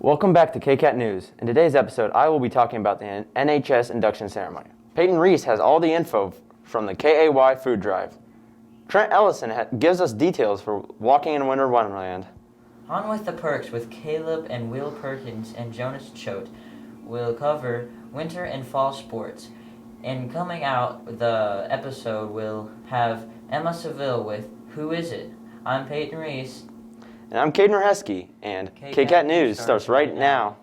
Welcome back to KCAT News. In today's episode, I will be talking about the NHS induction ceremony. Peyton Reese has all the info from the KAY food drive. Trent Ellison gives us details for walking in Winter Wonderland. On with the Perks with Caleb and Will Perkins and Jonas Choate will cover winter and fall sports. And coming out, the episode will have Emma Seville with Who Is It? I'm Peyton Reese. And I'm Caden Reheske, and KCAT News starts right now.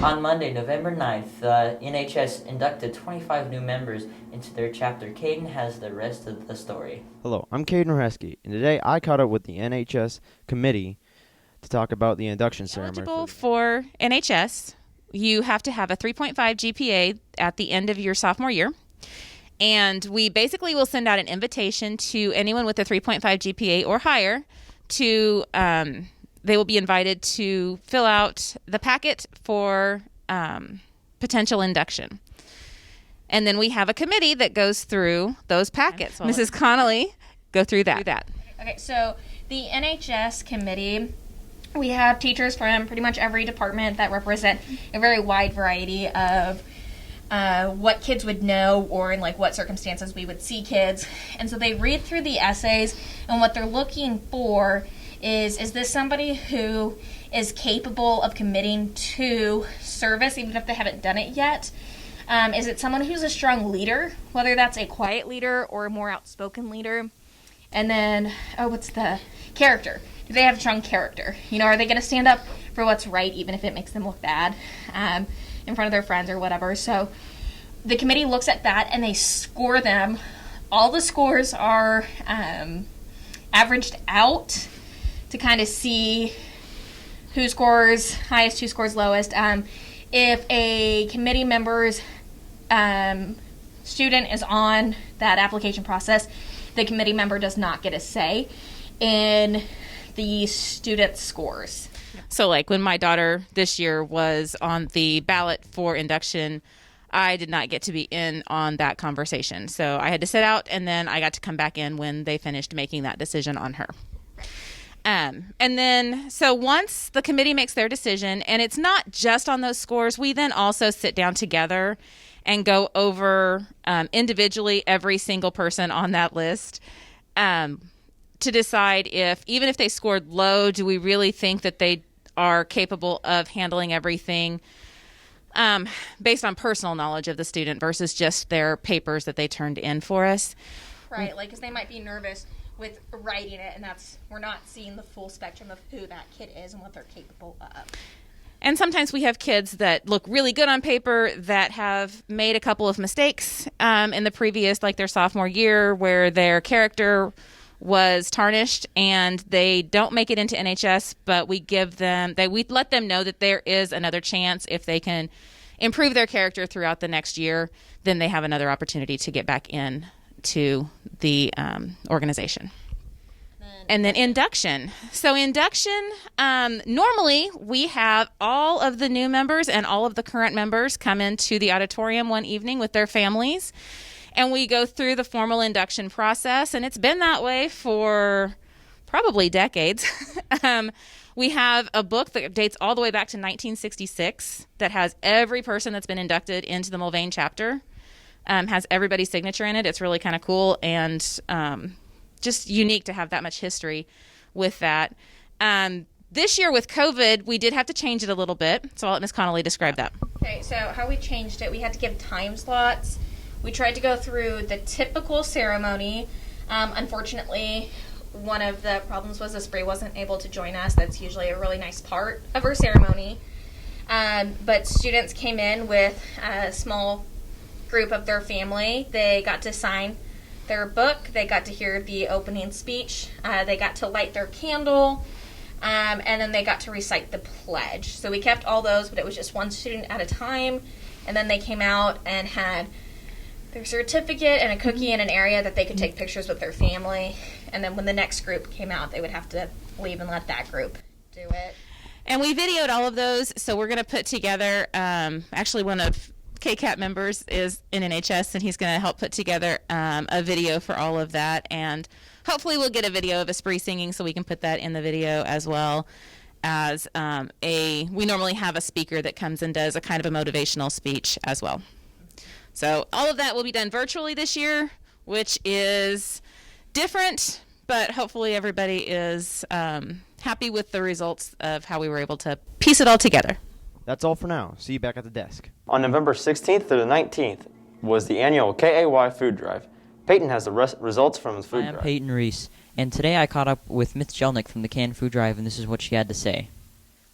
On Monday, November 9th, the NHS inducted 25 new members into their chapter. Caden has the rest of the story. Hello, I'm Caden Reheske, and today I caught up with the NHS committee to talk about the induction ceremony. Eligible for NHS, you have to have a 3.5 GPA at the end of your sophomore year. And we basically will send out an invitation to anyone with a 3.5 GPA or higher to, they will be invited to fill out the packet for potential induction. And then we have a committee that goes through those packets. Okay. Mrs. Connolly, go through that. Okay, so the NHS committee, we have teachers from pretty much every department that represent a very wide variety of what kids would know or in like what circumstances we would see kids. And so they read through the essays, and what they're looking for is this somebody who is capable of committing to service even if they haven't done it yet? Is it someone who's a strong leader, whether that's a quiet leader or a more outspoken leader? And then, what's the character? Do they have a strong character? You know, are they going to stand up for what's right even if it makes them look bad in front of their friends or whatever? So the committee looks at that and they score them. All the scores are averaged out to kind of see who scores highest, who scores lowest. If a committee member's student is on that application process, the committee member does not get a say in the student's scores. So like when my daughter this year was on the ballot for induction, I did not get to be in on that conversation. So I had to sit out, and then I got to come back in when they finished making that decision on her. And then, so once the committee makes their decision, and it's not just on those scores, we then also sit down together and go over individually every single person on that list to decide if, even if they scored low, do we really think that they are capable of handling everything based on personal knowledge of the student versus just their papers that they turned in for us. Right, like, because they might be nervous with writing it, and we're not seeing the full spectrum of who that kid is and what they're capable of. And sometimes we have kids that look really good on paper that have made a couple of mistakes in the previous, like their sophomore year, where their character was tarnished and they don't make it into NHS, but we let them know that there is another chance. If they can improve their character throughout the next year, then they have another opportunity to get back in to the organization. And then induction. So induction, normally we have all of the new members and all of the current members come into the auditorium one evening with their families, and we go through the formal induction process, and it's been that way for probably decades. We have a book that dates all the way back to 1966 that has every person that's been inducted into the Mulvane chapter, has everybody's signature in it. It's really kind of cool and just unique to have that much history with that. This year with COVID, we did have to change it a little bit, so I'll let Ms. Connolly describe that. Okay, so how we changed it, we had to give time slots. We tried to go through the typical ceremony. Unfortunately, one of the problems was the spray wasn't able to join us. That's usually a really nice part of our ceremony. But students came in with a small group of their family. They got to sign their book. They got to hear the opening speech. They got to light their candle. And then they got to recite the pledge. So we kept all those, but it was just one student at a time. And then they came out and had their certificate and a cookie in an area that they could take pictures with their family. And then when the next group came out, they would have to leave and let that group do it. And we videoed all of those, so we're going to put together, actually one of KCAT members is in NHS, and he's going to help put together a video for all of that. And hopefully we'll get a video of Esprit singing so we can put that in the video, as well as we normally have a speaker that comes and does a kind of a motivational speech as well. So all of that will be done virtually this year, which is different, but hopefully everybody is happy with the results of how we were able to piece it all together. That's all for now. See you back at the desk. On November 16th through the 19th was the annual KAY food drive. Peyton has the results from his food I am drive. Peyton Reese, and today I caught up with Miss Jelnick from the Canned Food Drive, and this is what she had to say.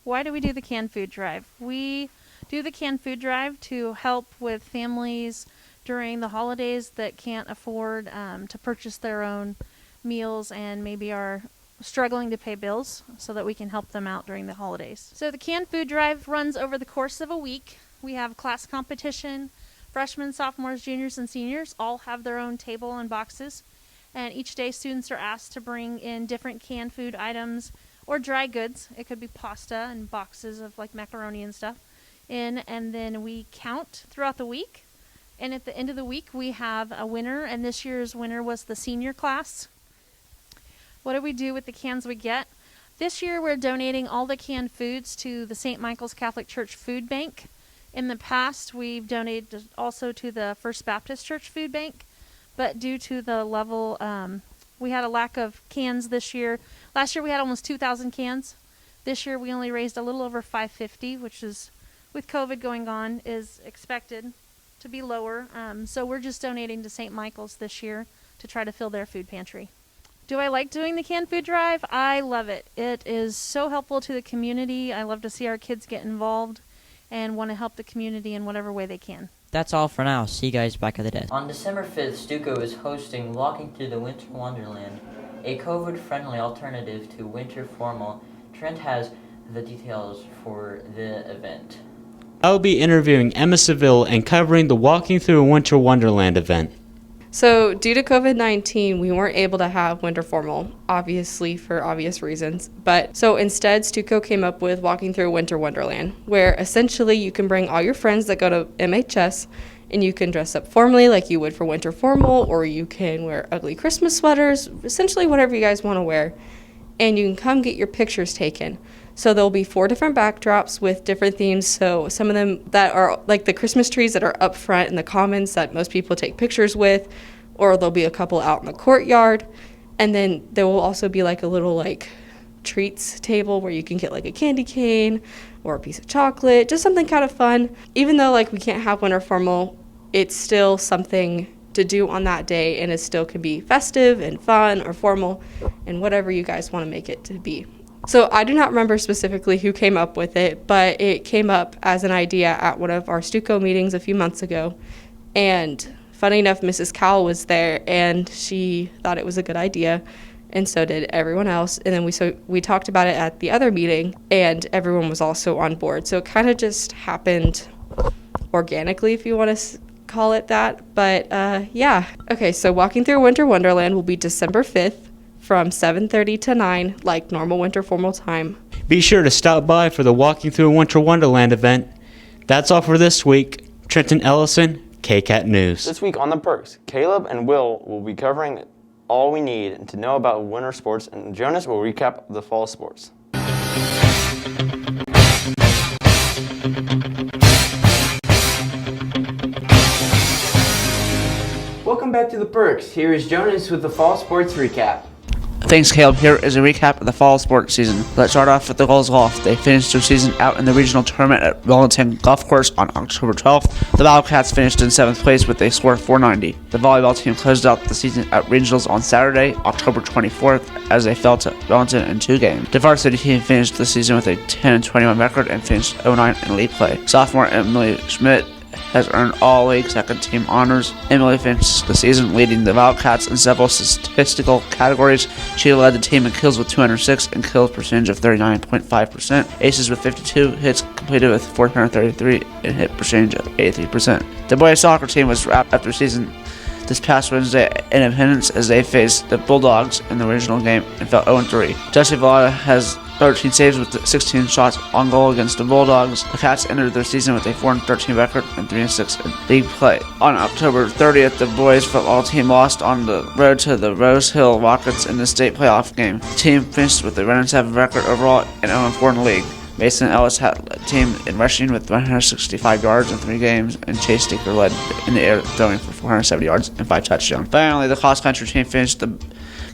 Why do we do the canned food drive? We do the canned food drive to help with families during the holidays that can't afford to purchase their own meals and maybe are struggling to pay bills, so that we can help them out during the holidays. So the canned food drive runs over the course of a week. We have class competition. Freshmen, sophomores, juniors, and seniors all have their own table and boxes. And each day students are asked to bring in different canned food items or dry goods. It could be pasta and boxes of like macaroni and stuff in, and then we count throughout the week. And at the end of the week, we have a winner, and this year's winner was the senior class. What do we do with the cans we get? This year, we're donating all the canned foods to the St. Michael's Catholic Church Food Bank. In the past, we've donated also to the First Baptist Church Food Bank, but due to the level, we had a lack of cans this year. Last year, we had almost 2,000 cans. This year, we only raised a little over 550, which is, with COVID going on, is expected to be lower. So we're just donating to St. Michael's this year to try to fill their food pantry. Do I like doing the canned food drive? I love it. It is so helpful to the community. I love to see our kids get involved and want to help the community in whatever way they can. That's all for now. See you guys back at the desk. On December 5th, Stuco is hosting Walking Through the Winter Wonderland, a COVID-friendly alternative to winter formal. Trent has the details for the event. I will be interviewing Emma Seville and covering the Walking Through a Winter Wonderland event. So due to COVID-19, we weren't able to have winter formal, obviously for obvious reasons. But so instead, Stuco came up with Walking Through Winter Wonderland, where essentially you can bring all your friends that go to MHS and you can dress up formally like you would for winter formal, or you can wear ugly Christmas sweaters, essentially whatever you guys want to wear. And you can come get your pictures taken. So there'll be 4 different backdrops with different themes. So some of them that are like the Christmas trees that are up front in the commons that most people take pictures with, or there'll be a couple out in the courtyard. And then there will also be like a little like treats table where you can get like a candy cane or a piece of chocolate, just something kind of fun. Even though like we can't have winter formal, it's still something to do on that day, and it still can be festive and fun or formal and whatever you guys want to make it to be. So I do not remember specifically who came up with it, but it came up as an idea at one of our Stuco meetings a few months ago. And funny enough, Mrs. Cowell was there, and she thought it was a good idea, and so did everyone else. And then we talked about it at the other meeting, and everyone was also on board. So it kind of just happened organically, if you want to call it that. But yeah. Okay, so Walking Through Winter Wonderland will be December 5th. From 7:30 to 9, like normal winter formal time. Be sure to stop by for the Walking Through a Winter Wonderland event. That's all for this week. Trenton Ellison, KCAT News. This week on The Perks, Caleb and will be covering all we need to know about winter sports, and Jonas will recap the fall sports. Welcome back to The Perks. Here is Jonas with the fall sports recap. Thanks, Caleb. Here is a recap of the fall sports season. Let's start off with the Gulls Golf. They finished their season out in the regional tournament at Wellington Golf Course on October 12th. The Wildcats finished in 7th place with a score of 490. The volleyball team closed out the season at regionals on Saturday, October 24th, as they fell to Wellington in 2 games. The varsity team finished the season with a 10-21 record and finished 0-9 in league play. Sophomore Emily Schmidt has earned all league second team honors. Emily finished the season leading the Wildcats in several statistical categories. She led the team in kills with 206 and kills percentage of 39.5%. Aces with 52, hits completed with 433 and hit percentage of 83%. The boys soccer team was wrapped after season this past Wednesday at Independence as they faced the Bulldogs in the original game and fell 0-3. Jesse Vallada has 13 saves with 16 shots on goal against the Bulldogs. The Cats entered their season with a 4-13 record and 3-6 in league play. On October 30th, the boys football team lost on the road to the Rose Hill Rockets in the state playoff game. The team finished with a 1-7 record overall and 0-4 in the league. Mason Ellis had a team in rushing with 165 yards in 3 games, and Chase Stinker led in the air, throwing for 470 yards and 5 touchdowns. Finally, the cross-country team finished the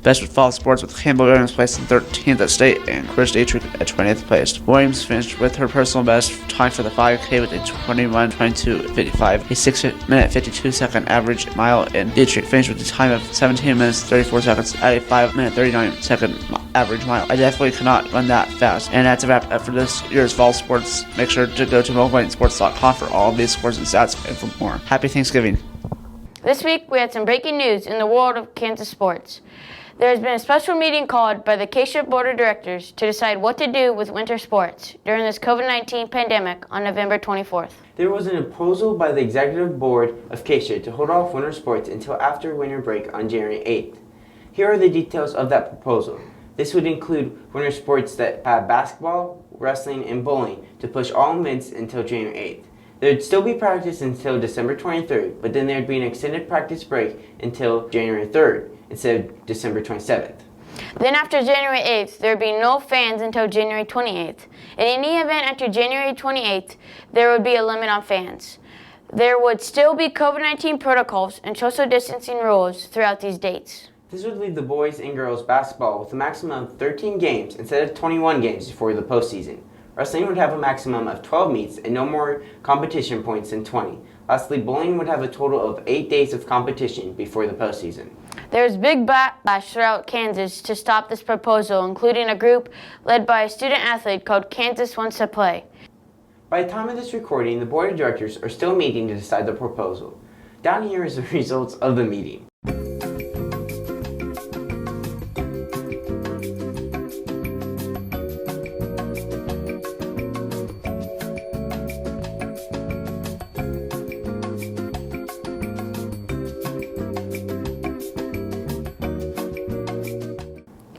best with fall sports, with Campbell Williams placing 13th at state and Chris Dietrich at 20th place. Williams finished with her personal best time for the 5K with a 21:22:55, a 6-minute 52-second average mile, and Dietrich finished with a time of 17 minutes 34 seconds at a 5-minute 39-second average mile. I definitely could not run that fast. And that's a wrap up for this year's fall sports. Make sure to go to mobilesports.com for all of these scores and stats and for more. Happy Thanksgiving. This week we had some breaking news in the world of Kansas sports. There has been a special meeting called by the KCAT Board of Directors to decide what to do with winter sports during this COVID-19 pandemic on November 24th. There was a proposal by the Executive Board of KCAT to hold off winter sports until after winter break on January 8th. Here are the details of that proposal. This would include winter sports that have basketball, wrestling, and bowling to push all events until January 8th. There would still be practice until December 23rd, but then there would be an extended practice break until January 3rd instead of December 27th. Then after January 8th, there would be no fans until January 28th. In any event after January 28th, there would be a limit on fans. There would still be COVID-19 protocols and social distancing rules throughout these dates. This would leave the boys and girls basketball with a maximum of 13 games instead of 21 games before the postseason. Wrestling would have a maximum of 12 meets and no more competition points than 20. Lastly, bowling would have a total of 8 days of competition before the postseason. There is big backlash throughout Kansas to stop this proposal, including a group led by a student athlete called Kansas Wants to Play. By the time of this recording, the board of directors are still meeting to decide the proposal. Down here is the results of the meeting.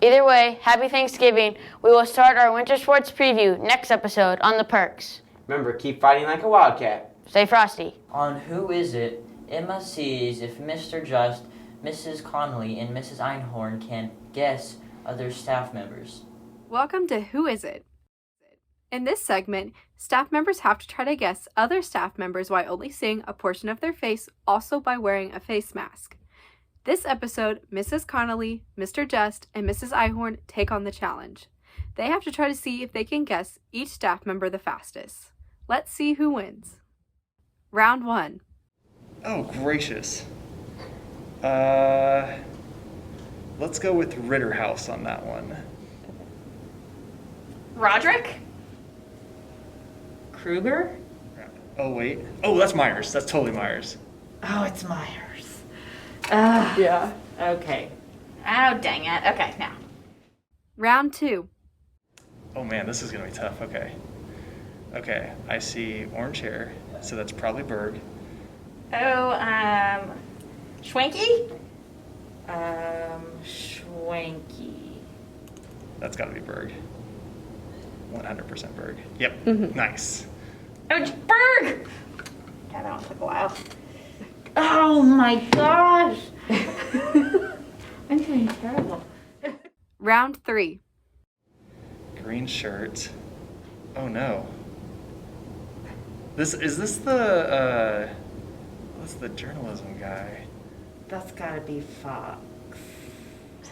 Either way, happy Thanksgiving. We will start our winter sports preview next episode on the Perks. Remember, keep fighting like a wildcat. Stay frosty. On Who Is It, Emma sees if Mr. Just, Mrs. Connolly, and Mrs. Einhorn can guess other staff members. Welcome to Who Is It? In this segment, staff members have to try to guess other staff members while only seeing a portion of their face, also by wearing a face mask. This episode, Mrs. Connolly, Mr. Just, and Mrs. Ihorn take on the challenge. They have to try to see if they can guess each staff member the fastest. Let's see who wins. Round 1. Oh, gracious. Let's go with Ritterhouse on that one. Roderick? Kruger? Oh, wait. Oh, that's Myers. That's totally Myers. Oh, it's Myers. Yeah. Okay. Oh, dang it. Okay, now. Round 2. Oh, man, this is going to be tough. Okay, I see orange hair, so that's probably Berg. Oh, Schwanky? Schwanky. That's got to be Berg. 100% Berg. Yep, Nice. Oh, it's Berg! God, that one took a while. Oh my gosh! I'm doing terrible. Round 3. Green shirt. Oh no. Is this the what's the journalism guy? That's gotta be Fox.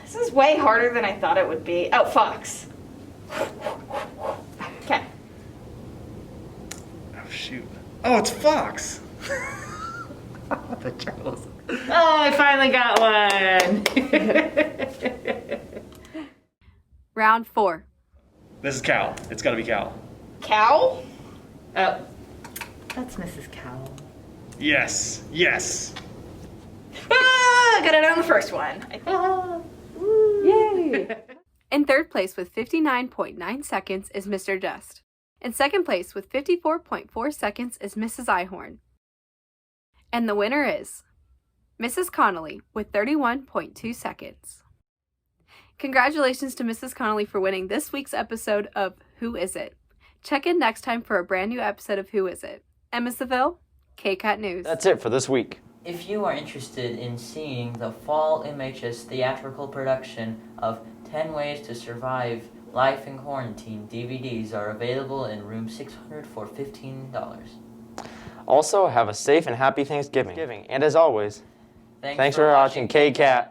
This is way harder than I thought it would be. Oh, Fox. Okay. Oh shoot. Oh, it's Fox. The journalism. Oh, I finally got one. Round 4. This is Cal. It's gotta be Cal. Cow? Oh. That's Mrs. Cow. Yes. Ah, got it on the first one. Yay! In third place with 59.9 seconds is Mr. Just. In second place with 54.4 seconds is Mrs. Ihorn. And the winner is Mrs. Connolly with 31.2 seconds. Congratulations to Mrs. Connolly for winning this week's episode of Who Is It? Check in next time for a brand new episode of Who Is It? Emma Seville, KCAT News. That's it for this week. If you are interested in seeing the fall MHS theatrical production of 10 Ways to Survive Life in Quarantine, DVDs are available in room 600 for $15. Also, have a safe and happy Thanksgiving. And as always, thanks for watching KCAT.